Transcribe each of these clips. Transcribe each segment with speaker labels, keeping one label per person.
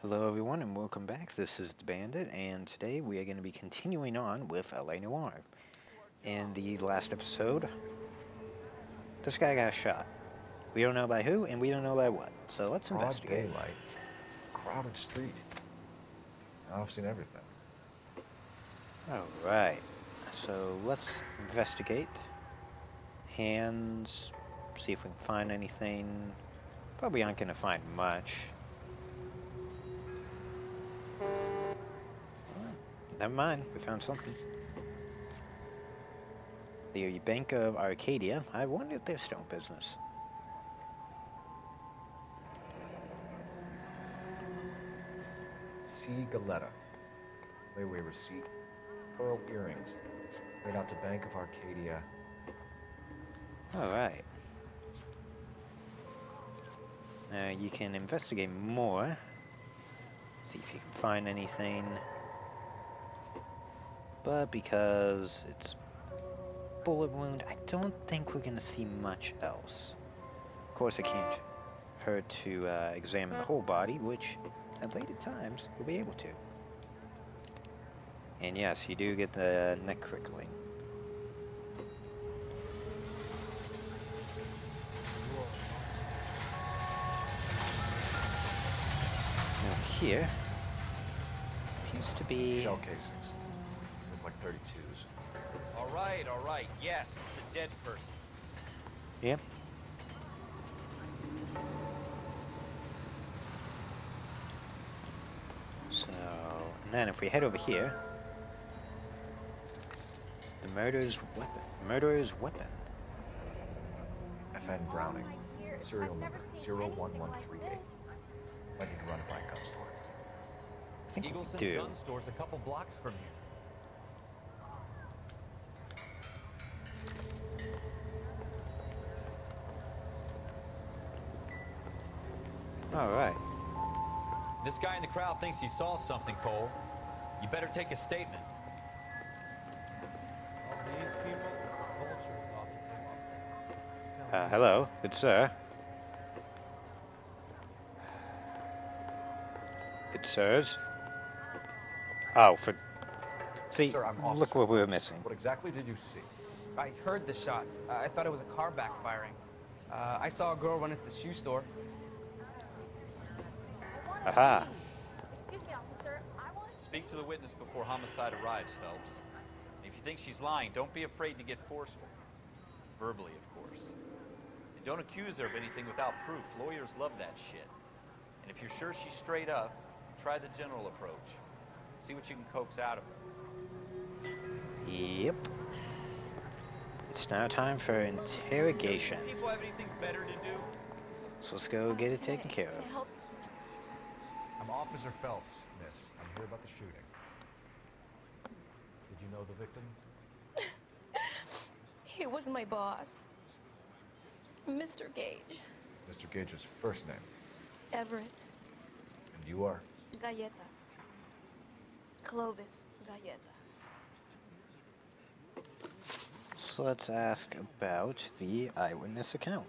Speaker 1: Hello everyone and welcome back. This is the Bandit and today we are going to be continuing on with LA Noire. In the last episode, this guy got shot. We don't know by who and we don't know by what. So let's
Speaker 2: Broad
Speaker 1: investigate.
Speaker 2: daylight, crowded street. Now I've seen everything.
Speaker 1: Alright, so let's investigate. Hands, see if we can find anything. Probably aren't going to find much. Never mind, we found something. The Bank of Arcadia. I wonder if they're still in business.
Speaker 2: C. Galetta. Layaway receipt. Pearl earrings. Made out to Bank of Arcadia.
Speaker 1: Alright. Now you can investigate more. See if you can find anything. But because it's bullet wound, I don't think we're going to see much else. Of course, it can't hurt to examine the whole body, which at later times we'll be able to. And yes, you do get the neck crickling. Now here appears to be
Speaker 2: Shell casings. These look like 32s.
Speaker 3: All right. Yes, it's a dead person.
Speaker 1: Yep. So, and then if we head over here, the murderer's weapon.
Speaker 2: FN Browning. Serial number 01138. Might need to run it by a gun store.
Speaker 1: I think we
Speaker 3: Eagleson's
Speaker 1: do.
Speaker 3: gun store's a couple blocks from here.
Speaker 1: Alright.
Speaker 3: This guy in the crowd thinks he saw something, Cole. You better take a statement.
Speaker 4: All these people are vultures, officer.
Speaker 1: Hello, good sir. Good sirs. Oh, for... See,
Speaker 2: Sir, I'm
Speaker 1: look
Speaker 2: Officer
Speaker 1: what we were
Speaker 2: Fox.
Speaker 1: missing.
Speaker 2: What exactly did you see?
Speaker 5: I heard the shots. I thought it was a car backfiring. I saw a girl run into the shoe store.
Speaker 1: Aha.
Speaker 6: Excuse me, officer. I want to
Speaker 3: Speak to the witness before homicide arrives, Phelps. If you think she's lying, don't be afraid to get forceful. Verbally, of course. And don't accuse her of anything without proof. Lawyers love that shit. And if you're sure she's straight up, try the general approach. See what you can coax out of her.
Speaker 1: Yep. It's now time for interrogation.
Speaker 3: People have anything better to do?
Speaker 1: So let's go get it taken care
Speaker 6: Can I
Speaker 1: of.
Speaker 6: help you, sir?
Speaker 2: I'm Officer Phelps, miss. I'm here about the shooting. Did you know the victim?
Speaker 6: He was my boss, Mr. Gage.
Speaker 2: Mr. Gage's first name.
Speaker 6: Everett
Speaker 2: And you are?
Speaker 6: Galleta. Clovis Galleta.
Speaker 1: So let's ask about the eyewitness account.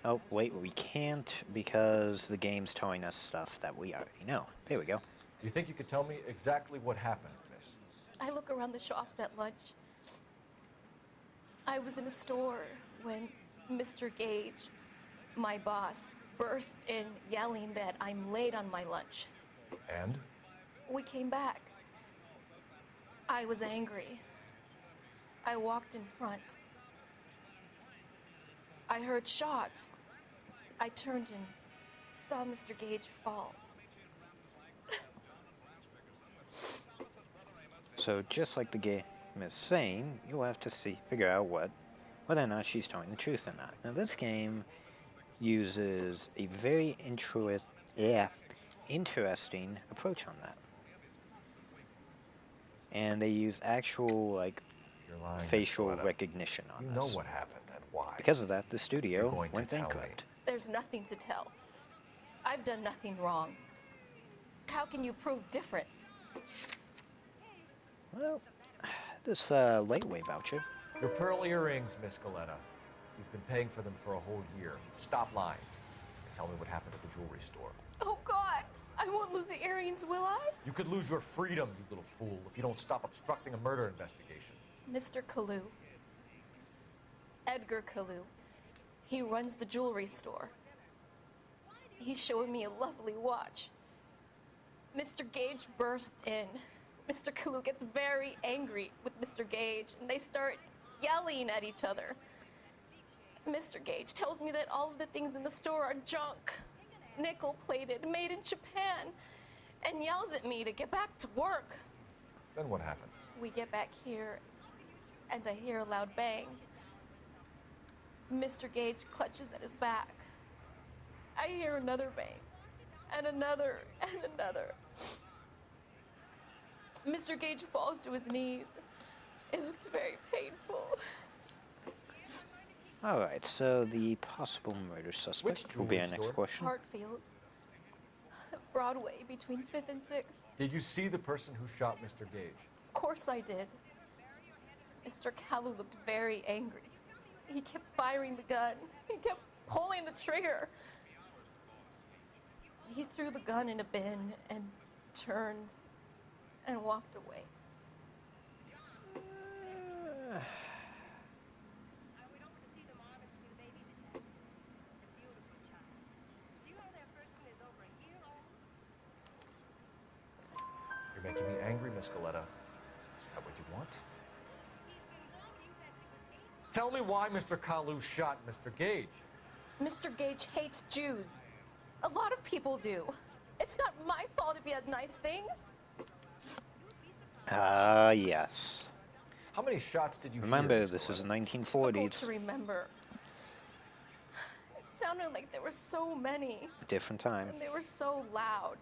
Speaker 1: Oh, wait, we can't because the game's telling us stuff that we already know. There we go.
Speaker 2: Do you think you could tell me exactly what happened, miss?
Speaker 6: I look around the shops at lunch. I was in a store when Mr. Gage, my boss, bursts in yelling that I'm late on my lunch.
Speaker 2: And?
Speaker 6: We came back. I was angry. I walked in front. I heard shots. I turned and saw Mr. Gage fall.
Speaker 1: So just like the game is saying, you'll have to figure out whether or not she's telling the truth or not. Now this game uses a very interesting approach on that. And they use actual
Speaker 2: You're lying,
Speaker 1: facial
Speaker 2: Miss Galetta.
Speaker 1: recognition on
Speaker 2: You
Speaker 1: this.
Speaker 2: know what happened and why.
Speaker 1: Because of that, the
Speaker 2: You're
Speaker 1: studio
Speaker 2: going to
Speaker 1: went
Speaker 2: tell me.
Speaker 1: bankrupt.
Speaker 6: There's nothing to tell. I've done nothing wrong. How can you prove different?
Speaker 1: Well, this layaway voucher.
Speaker 2: Your pearl earrings, Miss Galetta. You've been paying for them for a whole year. Stop lying. Tell me what happened at the jewelry store.
Speaker 6: Oh, God. I won't lose the earrings, will I?
Speaker 2: You could lose your freedom, you little fool, if you don't stop obstructing a murder investigation.
Speaker 6: Mr. Kalu. Edgar Kalu. He runs the jewelry store. He showed me a lovely watch. Mr. Gage bursts in. Mr. Kalu gets very angry with Mr. Gage, and they start yelling at each other. Mr. Gage tells me that all of the things in the store are junk, nickel-plated, made in Japan, and yells at me to get back to work.
Speaker 2: Then what happened?
Speaker 6: We get back here, and I hear a loud bang. Mr. Gage clutches at his back. I hear another bang, and another, and another. Mr. Gage falls to his knees. It looked very painful.
Speaker 1: Alright, so the possible murder suspect will be our next question.
Speaker 6: Hartfield's. Broadway, between 5th and 6th.
Speaker 2: Did you see the person who shot Mr. Gage?
Speaker 6: Of course I did. Mr. Kalu looked very angry. He kept firing the gun. He kept pulling the trigger. He threw the gun in a bin and turned and walked away.
Speaker 2: You're making me angry, Miss Galetta. Is that what you want? Tell me why Mr. Kalu shot Mr. Gage.
Speaker 6: Mr. Gage hates Jews. A lot of people do. It's not my fault if he has nice things.
Speaker 1: Yes.
Speaker 2: How many shots did you
Speaker 1: Remember,
Speaker 2: hear,
Speaker 1: this is
Speaker 2: Galetta?
Speaker 6: It's
Speaker 1: 1940s.
Speaker 6: difficult to remember. It sounded like there were so many,
Speaker 1: Different time.
Speaker 6: and they were so loud.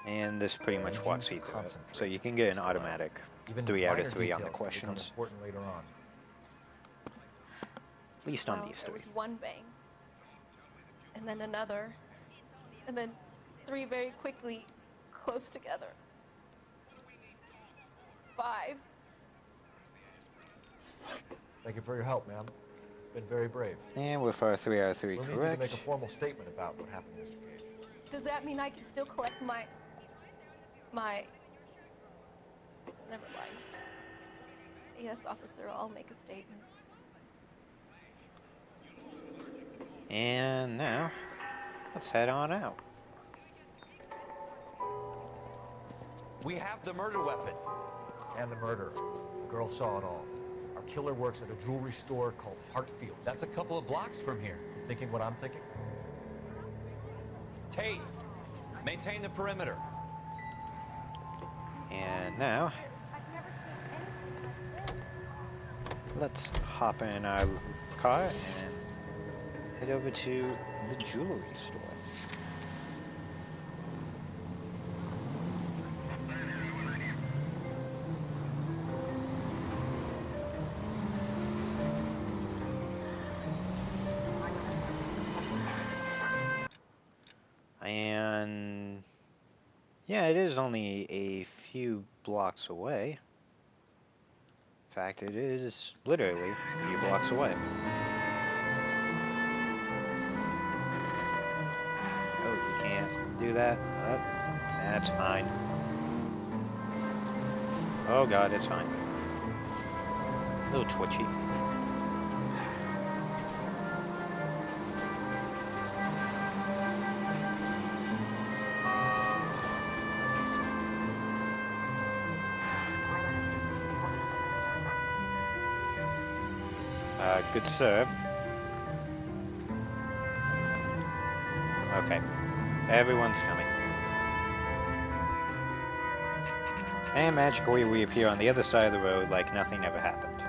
Speaker 1: And this pretty much
Speaker 2: need
Speaker 1: walks
Speaker 2: you
Speaker 1: you
Speaker 2: to
Speaker 1: through it.
Speaker 2: concentrate,
Speaker 1: So you can get an
Speaker 2: Mr. Galetta.
Speaker 1: automatic
Speaker 2: Even
Speaker 1: 3 out of
Speaker 2: minor
Speaker 1: 3 on the
Speaker 2: details will become
Speaker 1: questions.
Speaker 2: important later on.
Speaker 1: At least on
Speaker 6: Well,
Speaker 1: these
Speaker 6: there
Speaker 1: 3.
Speaker 6: was one bang, and then another, and then 3 very quickly, close together. 5.
Speaker 2: Thank you for your help, ma'am. You've been very brave.
Speaker 1: And with our 3 out of 3
Speaker 2: We'll need you to
Speaker 1: correct,
Speaker 2: make a formal statement about what happened to Mr. Gage.
Speaker 6: Does that mean I can still collect my... Never mind. Yes, officer, I'll make a statement.
Speaker 1: and now, let's head on out.
Speaker 3: We have the murder weapon.
Speaker 2: And the murder. The girl saw it all. Our killer works at a jewelry store called Hartfield's.
Speaker 3: That's a couple of blocks from here.
Speaker 2: Thinking what I'm thinking?
Speaker 3: Tate, maintain the perimeter.
Speaker 1: And now, let's hop in our car and head over to the jewelry store. And yeah, it is only a few blocks away. In fact, it is literally a few blocks away. Oh, you can't do that? Oh, that's fine. Oh god, it's fine. A little twitchy. Good serve. Okay. Everyone's coming. And magically we appear on the other side of the road like nothing ever happened.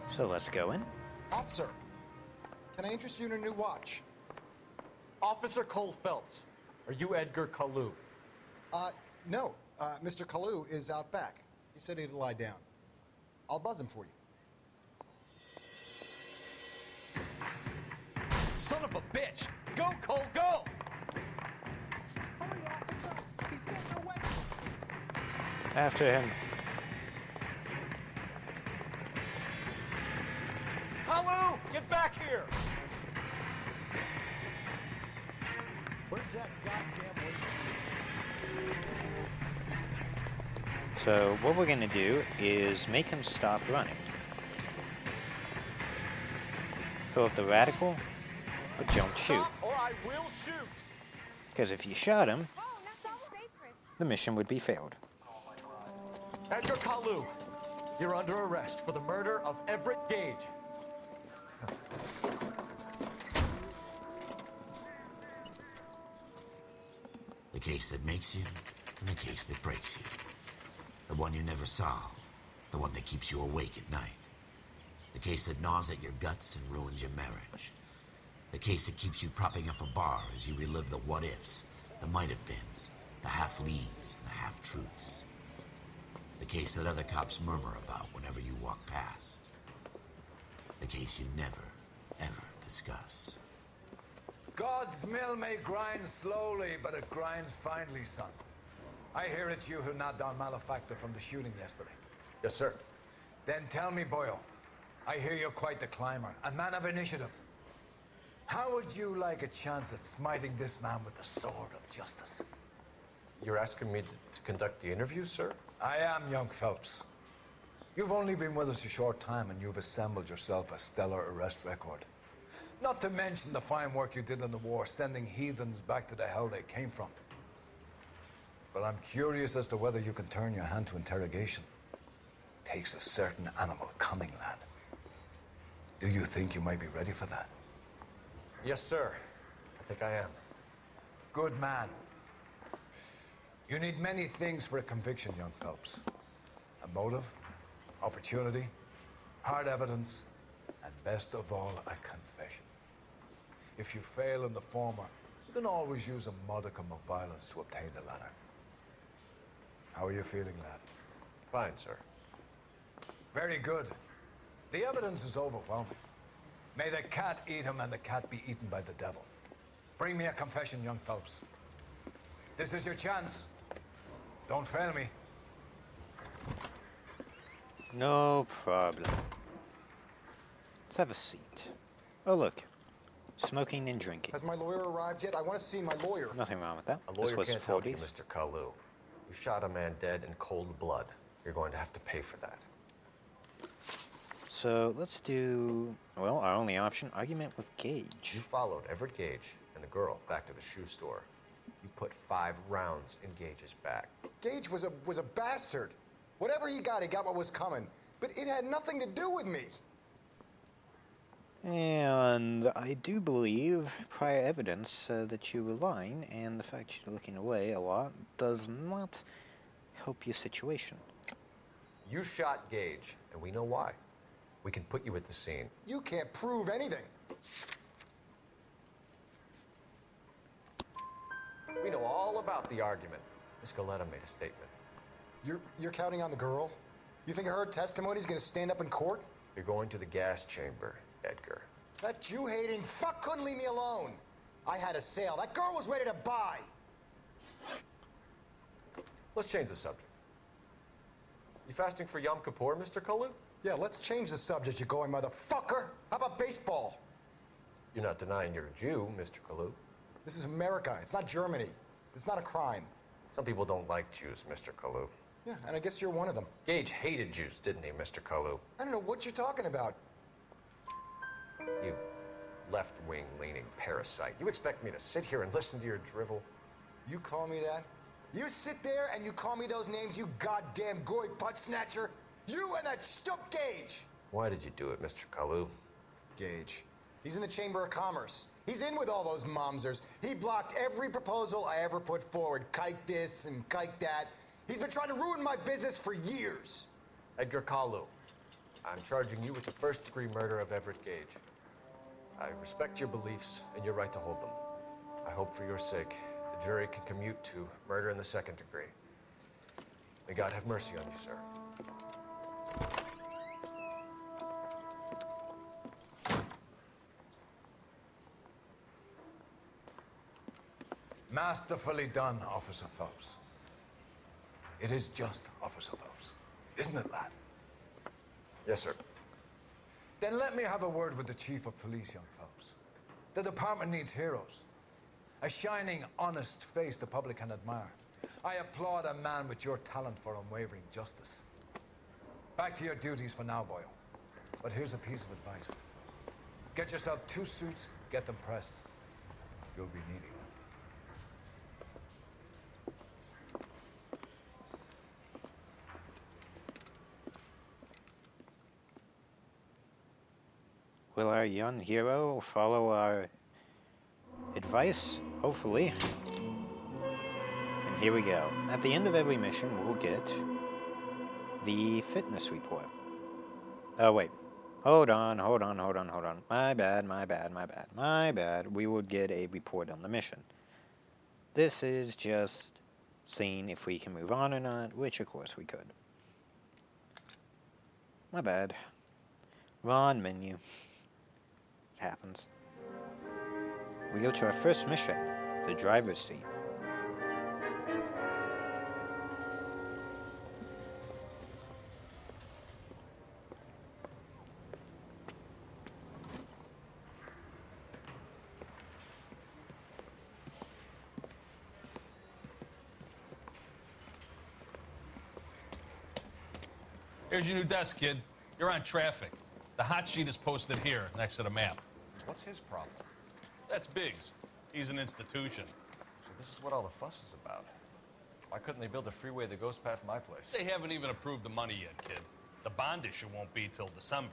Speaker 1: So let's go in.
Speaker 7: Officer, can I interest you in a new watch?
Speaker 2: Officer Cole Phelps, are you Edgar Kalu?
Speaker 7: No. Mr. Kalu is out back. He said he'd lie down. I'll buzz him for you.
Speaker 8: son of a bitch! Go, Cole, go!
Speaker 7: Hurry, officer! He's getting away!
Speaker 1: After him.
Speaker 3: Kalu, get back here!
Speaker 8: Where's that goddamn waiting?
Speaker 1: So what we're gonna do is make him stop running. Fill up the radical, but don't shoot.
Speaker 8: Stop or I will shoot!
Speaker 1: Because if you shot him, the mission would be failed.
Speaker 8: Edgar Kalu, you're under arrest for the murder of Everett Gage.
Speaker 9: The case that makes you, and the case that breaks you. The one you never solve, the one that keeps you awake at night. The case that gnaws at your guts and ruins your marriage. The case that keeps you propping up a bar as you relive the what-ifs, the might-have-beens, the half-leads, and the half-truths. The case that other cops murmur about whenever you walk past. The case you never, ever discuss.
Speaker 10: God's mill may grind slowly, but it grinds finely, son. I hear it's you who knocked down Malefactor from the shooting yesterday.
Speaker 2: Yes, sir.
Speaker 10: Then tell me, Boyle, I hear you're quite the climber, a man of initiative. How would you like a chance at smiting this man with the sword of justice?
Speaker 2: You're asking me to conduct the interview, sir?
Speaker 10: I am, young Phelps. You've only been with us a short time, and you've assembled yourself a stellar arrest record. Not to mention the fine work you did in the war, sending heathens back to the hell they came from. But I'm curious as to whether you can turn your hand to interrogation. Takes a certain animal cunning, lad. Do you think you might be ready for that?
Speaker 2: Yes, sir. I think I am.
Speaker 10: Good man. You need many things for a conviction, young Phelps. A motive, opportunity, hard evidence, and best of all, a confession. If you fail in the former, you can always use a modicum of violence to obtain the latter. How are you feeling, lad?
Speaker 2: Fine, sir.
Speaker 10: Very good. The evidence is overwhelming. May the cat eat him and the cat be eaten by the devil. Bring me a confession, young Phelps. This is your chance. Don't fail me.
Speaker 1: No problem. Let's have a seat. Oh look, smoking and drinking.
Speaker 7: Has my lawyer arrived yet? I want to see my lawyer.
Speaker 1: Nothing wrong with that.
Speaker 2: A
Speaker 1: This
Speaker 2: lawyer
Speaker 1: was
Speaker 2: can't help you,
Speaker 1: 40s.
Speaker 2: Mr. Kalu. You shot a man dead in cold blood. You're going to have to pay for that.
Speaker 1: So let's do, well, our only option, argument with Gage.
Speaker 2: You followed Everett Gage and the girl back to the shoe store. You put 5 rounds in Gage's back.
Speaker 7: Gage was a bastard. Whatever he got what was coming. But it had nothing to do with me.
Speaker 1: And I do believe prior evidence that you were lying, and the fact you're looking away a lot does not help your situation.
Speaker 2: You shot Gage, and we know why. We can put you at the scene.
Speaker 7: You can't prove anything.
Speaker 2: We know all about the argument. Miss Galetta made a statement.
Speaker 7: You're counting on the girl? You think her testimony's gonna stand up in court?
Speaker 2: You're going to the gas chamber, Edgar.
Speaker 7: That Jew-hating fuck couldn't leave me alone. I had a sale. That girl was ready to buy.
Speaker 2: Let's change the subject. You fasting for Yom Kippur, Mr. Kalu?
Speaker 7: Yeah, let's change the subject, you going motherfucker. How about baseball?
Speaker 2: You're not denying you're a Jew, Mr. Kalu.
Speaker 7: This is America. It's not Germany. It's not a crime.
Speaker 2: Some people don't like Jews, Mr. Kalu.
Speaker 7: Yeah, and I guess you're one of them.
Speaker 2: Gage hated Jews, didn't he, Mr. Kalu?
Speaker 7: I don't know what you're talking about.
Speaker 2: You left-wing leaning parasite. You expect me to sit here and listen to your drivel?
Speaker 7: You call me that? You sit there and you call me those names, you goddamn goy putt snatcher? You and that stup Gage!
Speaker 2: Why did you do it, Mr. Kalu?
Speaker 7: Gage. He's in the Chamber of Commerce. He's in with all those momsers. He blocked every proposal I ever put forward. Kike this and kike that. He's been trying to ruin my business for years.
Speaker 2: Edgar Kalu, I'm charging you with the first-degree murder of Everett Gage. I respect your beliefs and your right to hold them. I hope for your sake the jury can commute to murder in the second degree. May God have mercy on you, sir.
Speaker 10: Masterfully done, Officer Phelps. It is just Officer Phelps. Isn't it, lad?
Speaker 2: Yes, sir.
Speaker 10: Then let me have a word with the Chief of Police, young Phelps. The department needs heroes. A shining, honest face the public can admire. I applaud a man with your talent for unwavering justice. Back to your duties for now, boyo. But here's a piece of advice. Get yourself 2 suits, get them pressed. You'll be needing them.
Speaker 1: Will our young hero follow our advice? Hopefully. And here we go. At the end of every mission, we'll get the fitness report. Oh, wait. Hold on. My bad. We would get a report on the mission. This is just seeing if we can move on or not, which of course we could. My bad. Wrong menu. It happens. We go to our first mission, the driver's seat.
Speaker 11: Here's your new desk, kid. You're on traffic. The hot sheet is posted here, next to the map.
Speaker 2: What's his problem?
Speaker 11: That's Biggs. He's an institution.
Speaker 2: So this is what all the fuss is about. Why couldn't they build a freeway that goes past my place?
Speaker 11: They haven't even approved the money yet, kid. The bond issue won't be till December.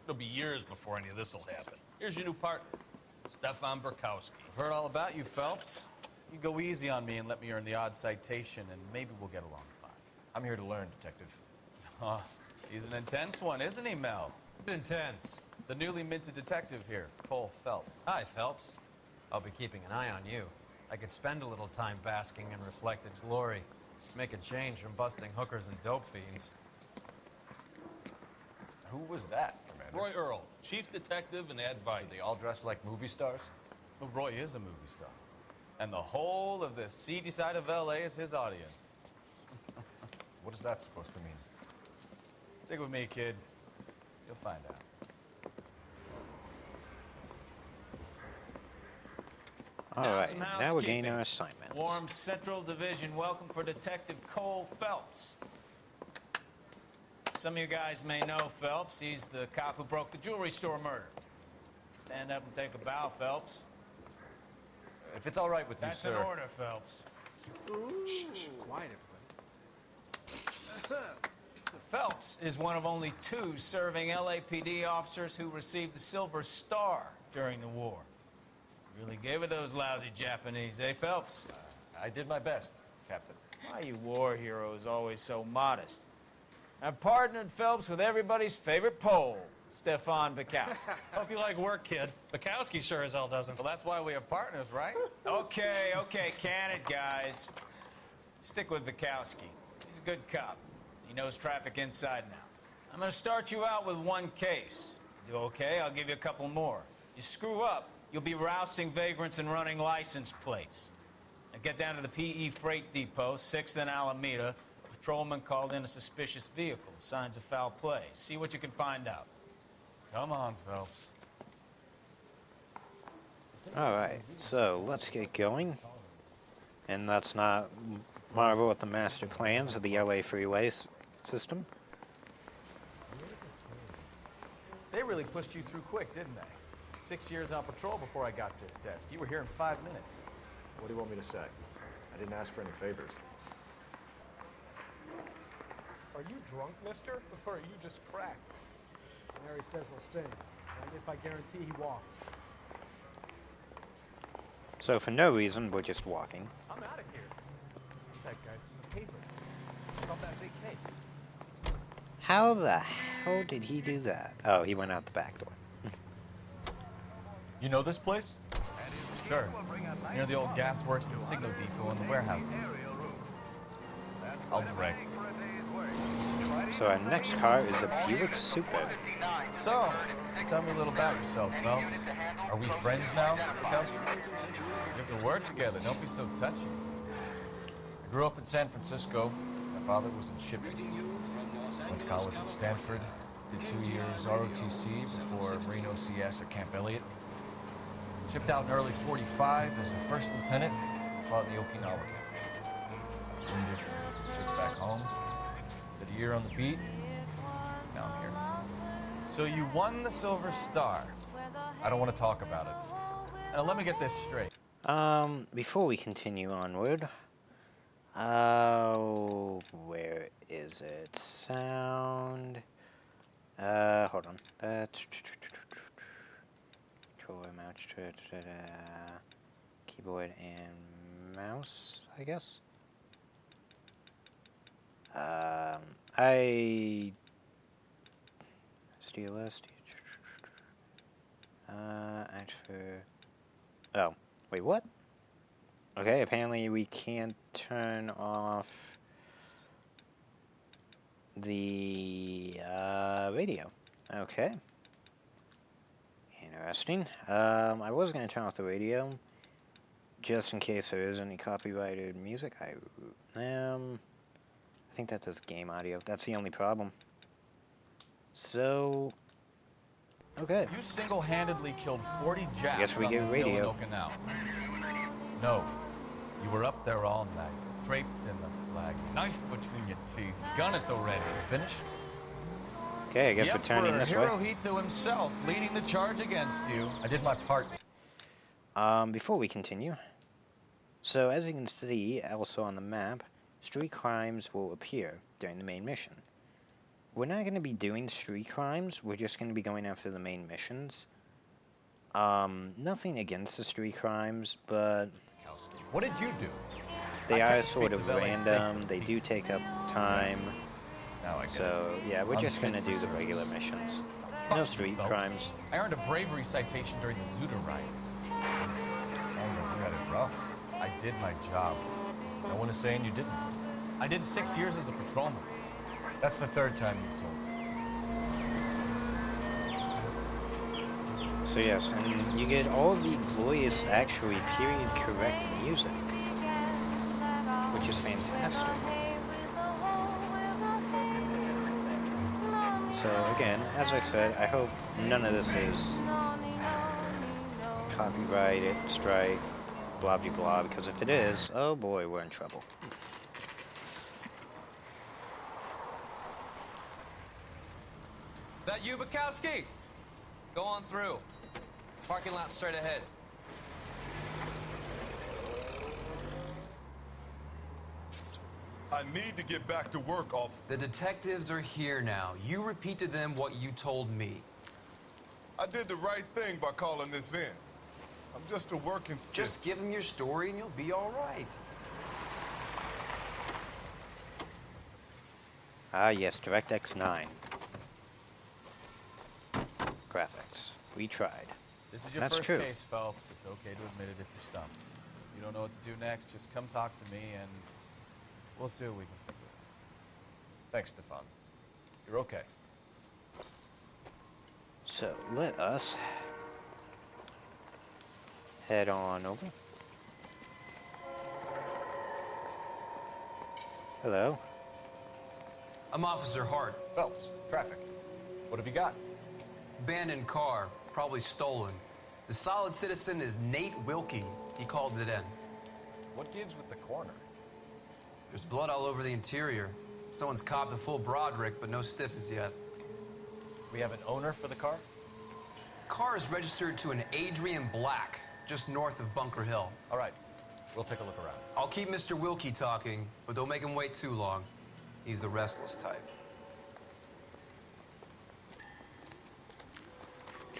Speaker 11: It'll be years before any of this will happen. Here's your new partner, Stefan Burkowski.
Speaker 3: I've heard all about you, Phelps. You go easy on me and let me earn the odd citation, and maybe we'll get along fine.
Speaker 2: I'm here to learn, Detective.
Speaker 3: Oh, he's an intense one, isn't he, Mel?
Speaker 4: Intense.
Speaker 3: The newly minted detective here, Cole Phelps.
Speaker 12: Hi, Phelps. I'll be keeping an eye on you. I could spend a little time basking in reflected glory. Make a change from busting hookers and dope fiends.
Speaker 2: Who was that, Commander?
Speaker 11: Roy Earl, chief detective and advice.
Speaker 2: They all dress like movie stars?
Speaker 3: Well, Roy is a movie star. And the whole of the seedy side of L.A. is his audience.
Speaker 2: What is that supposed to mean?
Speaker 3: Stick with me, kid. You'll find out.
Speaker 1: Alright,
Speaker 13: Some
Speaker 1: now we're getting
Speaker 13: housekeeping.
Speaker 1: our assignments.
Speaker 13: Warm Central Division, welcome for Detective Cole Phelps. Some of you guys may know Phelps. He's the cop who broke the jewelry store murder. Stand up and take a bow, Phelps.
Speaker 2: If it's all right with you,
Speaker 13: That's
Speaker 2: sir.
Speaker 13: an order, Phelps.
Speaker 5: Shh, quiet, everybody.
Speaker 13: Phelps is one of only 2 serving LAPD officers who received the Silver Star during the war. Really gave it those lousy Japanese, eh, Phelps?
Speaker 2: I did my best, Captain.
Speaker 13: Why are you war heroes always so modest? I've partnered Phelps with everybody's favorite Pole, Stefan Bukowski.
Speaker 11: Hope you like work, kid. Bukowski sure as hell doesn't.
Speaker 3: Well, that's why we have partners, right?
Speaker 13: Okay, can it, guys. Stick with Bukowski. He's a good cop. He knows traffic inside and out. I'm gonna start you out with 1 case. You do okay, I'll give you a couple more. You screw up, you'll be rousting vagrants and running license plates. Now get down to the PE Freight Depot, 6th and Alameda. A patrolman called in a suspicious vehicle. Signs of foul play. See what you can find out.
Speaker 3: Come on, Phelps.
Speaker 1: Alright, so let's get going. And let's not marvel at the master plans of the LA freeway system.
Speaker 3: They really pushed you through quick, didn't they? 6 years on patrol before I got this desk. You were here in 5 minutes.
Speaker 2: What do you want me to say? I didn't ask for any favors.
Speaker 4: Are you drunk, mister? Or are you just cracked?
Speaker 14: Mary says he'll sing. And if I guarantee he walks.
Speaker 1: So for no reason, we're just walking.
Speaker 4: I'm out of here. It's that guy from the papers. It's all that big cake.
Speaker 1: How the hell did he do that? Oh, he went out the back door.
Speaker 3: You know this place? Sure. Near the old gas works and signal depot in the warehouse district. I'll direct.
Speaker 1: So our next car is a Buick Super.
Speaker 8: So, tell me a little about yourself, Phelps. Are we friends now, Kelsey?
Speaker 12: We have to work together. Don't be so touchy.
Speaker 8: I grew up in San Francisco. My father was in shipping. Went to college at Stanford. Did 2 years ROTC before Marine OCS at Camp Elliott. Shipped out in early 45 as a first lieutenant. Fought in the Okinawa camp. I was wounded. Shipped back home. Did a year on the beat. Now I'm here.
Speaker 12: So you won the Silver Star.
Speaker 8: I don't want to talk about it.
Speaker 12: Now let me get this straight.
Speaker 1: Before we continue onward, where is it? Sound. Hold on. Controller, mouse, keyboard, and mouse, I guess. STLS. Actually. Oh, wait, what? Okay, apparently we can't turn off the radio. Okay. Interesting. I was going to turn off the radio just in case there is any copyrighted music. I think that does game audio. That's the only problem. So, okay.
Speaker 8: You single-handedly killed 40 Japs
Speaker 1: Guess we
Speaker 8: on
Speaker 1: get
Speaker 8: this
Speaker 1: radio.
Speaker 8: hill in Okinawa. No, you were up there all night, draped in the flag, knife between your teeth, gun at the ready. Finished?
Speaker 1: Okay, I guess we're turning this way.
Speaker 8: Hirohito himself leading the charge against you. I did my part.
Speaker 1: Before we continue, so as you can see also on the map, street crimes will appear during the main mission. We're not going to be doing street crimes, we're just going to be going after the main missions. Nothing against the street crimes, but
Speaker 8: What did you do?
Speaker 1: they
Speaker 8: I
Speaker 1: are
Speaker 8: kept the
Speaker 1: sort
Speaker 8: streets
Speaker 1: of
Speaker 8: of LA
Speaker 1: random,
Speaker 8: safe.
Speaker 1: they do take up time.
Speaker 8: Now I get
Speaker 1: So, yeah, we're just
Speaker 8: Unfit
Speaker 1: going to
Speaker 8: for
Speaker 1: do the
Speaker 8: service.
Speaker 1: regular missions.
Speaker 8: Fuck
Speaker 1: No
Speaker 8: you,
Speaker 1: street
Speaker 8: Phelps.
Speaker 1: crimes.
Speaker 8: I earned a bravery citation during the Zuda riots. Sounds like you had it rough. I did my job. No one is saying you didn't. I did 6 years as a patrolman. That's the third time you've told me.
Speaker 1: So yes, and you get all the glorious, actually period correct music, which is fantastic. So again, as I said, I hope none of this is copyrighted, strike, blah blah blah, because if it is, oh boy, we're in trouble.
Speaker 12: That you, Bukowski? Go on through. Parking lot straight ahead.
Speaker 15: I need to get back to work, officer.
Speaker 16: The detectives are here now. You repeat to them what you told me.
Speaker 15: I did the right thing by calling this in. I'm just a working stiff.
Speaker 16: Just give them your story and you'll be all right.
Speaker 1: Ah yes, DirectX 9. Graphics. We tried.
Speaker 12: This is your
Speaker 1: That's
Speaker 12: first
Speaker 1: true.
Speaker 12: case, Phelps. It's okay to admit it if you're stumped. If you don't know what to do next, just come talk to me and we'll see what we can figure out.
Speaker 8: Thanks, Stefan. You're okay.
Speaker 1: So let us head on over. Hello.
Speaker 16: I'm Officer Hart.
Speaker 8: Phelps, traffic. What have you got?
Speaker 16: Abandoned car, probably stolen. The solid citizen is Nate Wilkie. He called it in.
Speaker 8: What gives with the corner?
Speaker 16: There's blood all over the interior. Someone's copped a full Broderick, but no stiff as yet.
Speaker 8: We have an owner for the car?
Speaker 16: Car is registered to an Adrian Black, just north of Bunker Hill.
Speaker 8: All right, we'll take a look around.
Speaker 16: I'll keep Mr. Wilkie talking, but don't make him wait too long. He's the restless type.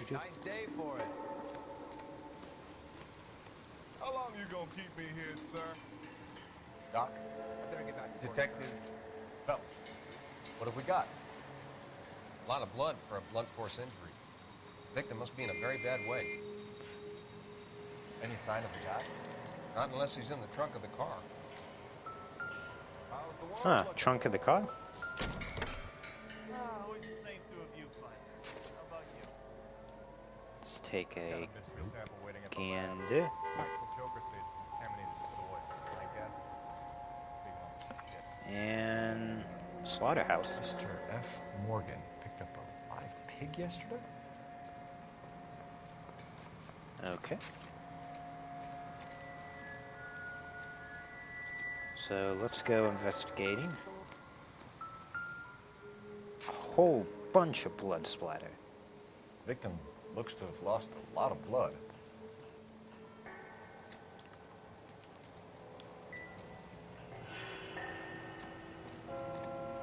Speaker 12: Nice day for it.
Speaker 15: How long you gonna keep me here, sir?
Speaker 8: Doc?
Speaker 4: I better get back to work.
Speaker 8: Detective Phelps. What have we got? A lot of blood for a blunt force injury. The victim must be in a very bad way. Any sign of a guy? Not unless he's in the trunk of the car.
Speaker 1: Huh, trunk of the car?
Speaker 4: Always the same through a viewfinder. How about you?
Speaker 1: Let's take
Speaker 8: Got
Speaker 1: a
Speaker 8: a mystery sample waiting at the lab.
Speaker 1: gander.
Speaker 8: Practical joker says it's contaminated soil. I guess. Big lump of shit.
Speaker 1: And slaughterhouse.
Speaker 2: Mr. F. Morgan picked up a live pig yesterday?
Speaker 1: Okay. So let's go investigating. A whole bunch of blood splatter.
Speaker 8: Victim looks to have lost a lot of blood.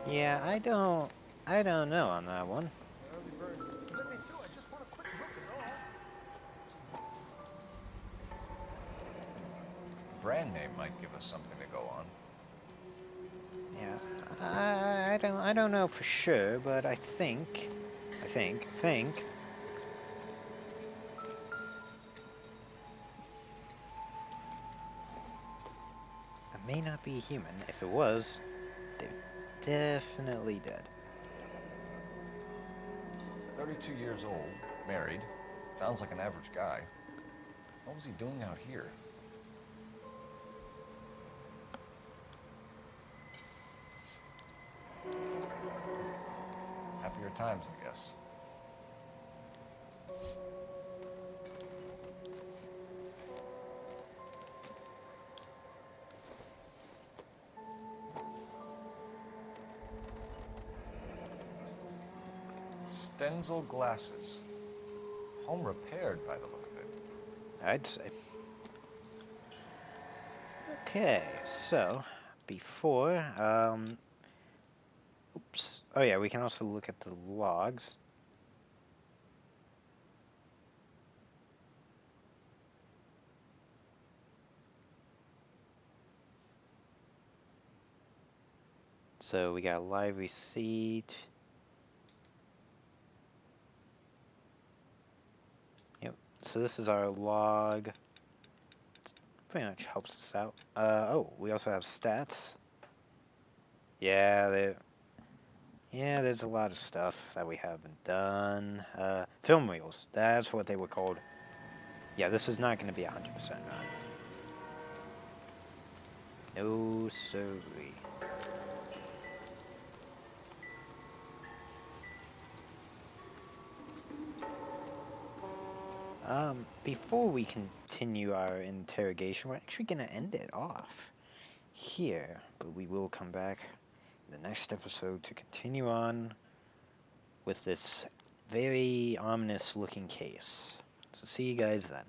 Speaker 1: Yeah, I don't know on that one.
Speaker 14: Early bird. Let me through. I just want a quick look is all.
Speaker 8: Brand name might give us something to go on.
Speaker 1: Yeah, I don't know for sure, but I think. It may not be human. If it was, they're definitely dead.
Speaker 8: 32 years old, married. Sounds like an average guy. What was he doing out here? Happier times, I guess. Stenzel glasses. Home repaired by the look of it.
Speaker 1: I'd say. Okay, so before, oops. Oh yeah, we can also look at the logs. So we got a live receipt. Yep. So this is our log. Pretty much helps us out. Oh, we also have stats. Yeah, there's a lot of stuff that we haven't done. Film reels. That's what they were called. Yeah, this is not going to be 100% on. No siree. Before we continue our interrogation, we're actually going to end it off here, but we will come back in the next episode to continue on with this very ominous looking case. So see you guys then.